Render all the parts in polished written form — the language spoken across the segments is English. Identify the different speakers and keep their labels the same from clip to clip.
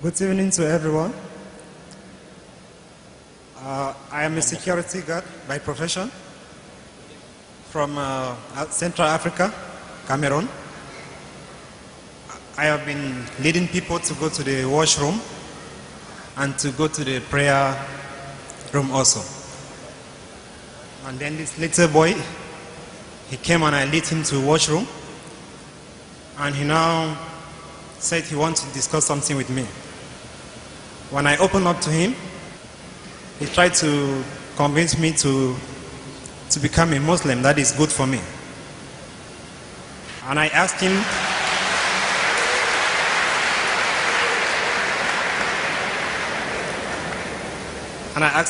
Speaker 1: Good evening to everyone. I am a security guard by profession from Central Africa, Cameroon. I have been leading people to go to the washroom and to go to the prayer room also. And then this little boy, he came and I led him to washroom, and he now said he wants to discuss something with me. When I opened up to him, he tried to convince me to become a Muslim. That is good for me. And I asked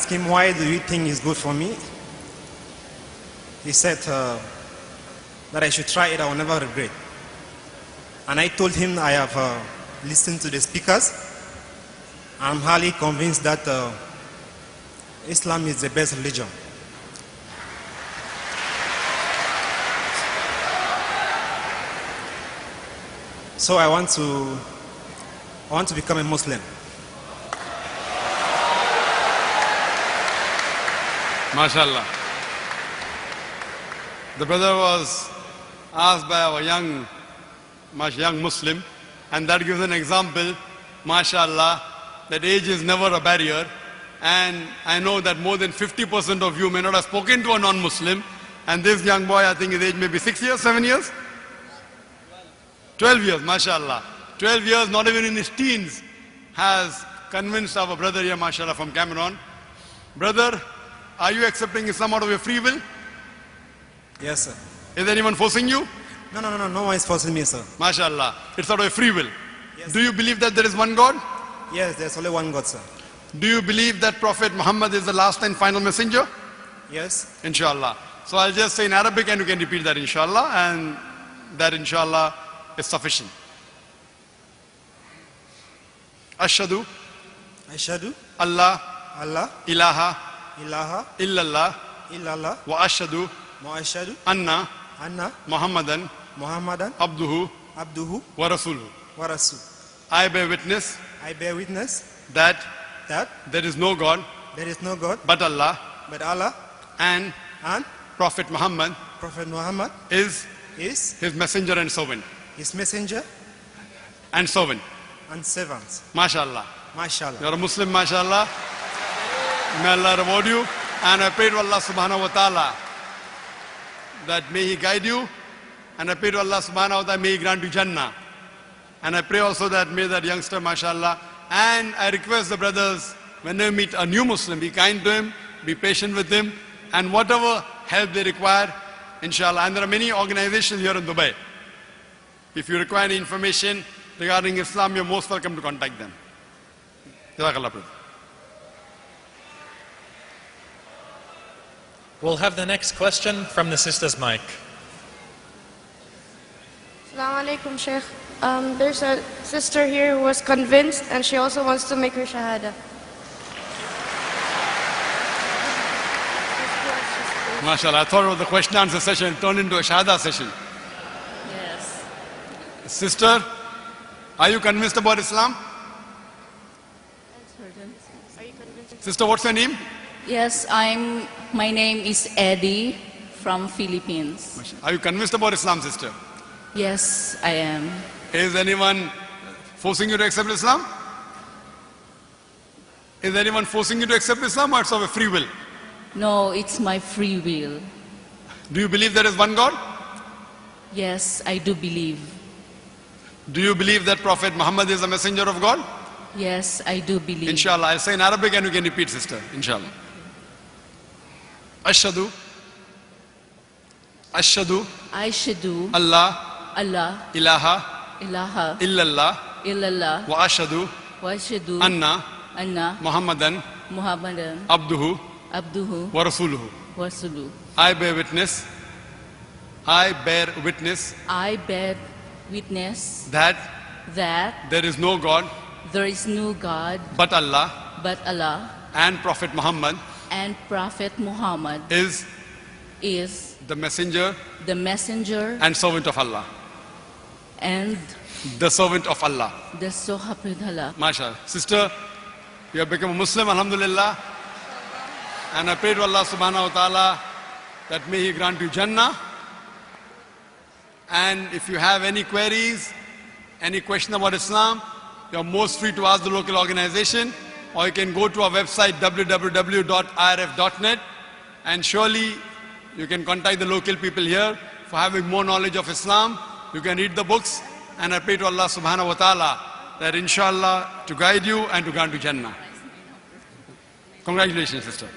Speaker 1: him, why do you think it's good for me? He said that I should try it, I will never regret. And I told him I have listened to the speakers. I'm highly convinced that Islam is the best religion. So I want to become a Muslim.
Speaker 2: MashaAllah. The brother was asked by our young Muslim, and that gives an example, MashaAllah, that age is never a barrier. And I know that more than 50% of you may not have spoken to a non-Muslim, and this young boy, I think his age may be 6 years, 7 years? 12 years, MashaAllah. 12 years, not even in his teens, has convinced our brother here, MashaAllah, from Cameroon. Brother, are you accepting Islam out of your free will?
Speaker 1: Yes, sir.
Speaker 2: Is anyone forcing you?
Speaker 1: No one is forcing me, sir.
Speaker 2: MashaAllah. It's out of your free will.
Speaker 1: Yes.
Speaker 2: Do you believe that there is one God?
Speaker 1: Yes, there's only one God, sir.
Speaker 2: Do you believe that Prophet Muhammad is the last and final messenger?
Speaker 1: Yes.
Speaker 2: Inshallah. So I'll just say in Arabic and you can repeat that inshallah, and that inshallah is sufficient. Ashhadu Allah ilaha illallah wa ashhadu anna Muhammadan abduhu wa rasuluhu. I bear witness that there is no God but Allah, and Prophet Muhammad is his messenger and servant.
Speaker 1: His messenger
Speaker 2: and servant. MashaAllah. You're a Muslim, MashaAllah. May Allah reward you. And I pray to Allah subhanahu wa ta'ala that may He guide you. And I pray to Allah subhanahu wa ta'ala, may He grant you Jannah. And I pray also that may that youngster, MashaAllah. And I request the brothers, when they meet a new Muslim, be kind to him, be patient with him, and whatever help they require, inshallah. And there are many organizations here in Dubai. If you require any information regarding Islam, you're most welcome to contact them. Jazakallah, brother.
Speaker 3: We'll have the next question from the sister's mic.
Speaker 4: Assalamu alaikum, Sheikh. There's a sister here who was convinced and she also wants to make her shahada.
Speaker 2: MashaAllah, I thought it was the question and answer session turned into a shahada session.
Speaker 5: Yes.
Speaker 2: Sister, are you convinced about Islam?
Speaker 4: Are you convinced?
Speaker 2: Sister, what's your name?
Speaker 5: Yes, my name is Eddie from Philippines.
Speaker 2: Are you convinced about Islam, sister?
Speaker 5: Yes, I am.
Speaker 2: Is anyone forcing you to accept Islam? Is anyone forcing you to accept Islam, or it's of a free will?
Speaker 5: No, it's my free will.
Speaker 2: Do you believe there is one God?
Speaker 5: Yes, I do believe.
Speaker 2: Do you believe that Prophet Muhammad is a messenger of God?
Speaker 5: Yes, I do believe.
Speaker 2: Inshallah, I'll say in Arabic and you can repeat, sister. Inshallah. Ashhadu Allah ilaha illallah wa ashhadu anna Muhammadan abduhu wa rasuluhu. I bear witness that there is no God but Allah, and Prophet Muhammad is the messenger
Speaker 5: and
Speaker 2: servant of Allah.
Speaker 5: and
Speaker 2: The servant of Allah.
Speaker 5: The Sohapidhala.
Speaker 2: MashaAllah. Sister, you have become a Muslim, alhamdulillah. And I pray to Allah subhanahu wa ta'ala that may He grant you Jannah. And if you have any queries, any question about Islam, you are most free to ask the local organization, or you can go to our website www.irf.net, and surely you can contact the local people here for having more knowledge of Islam. You can read the books, and I pray to Allah subhanahu wa ta'ala that inshallah to guide you and to grant you Jannah. Congratulations, sister.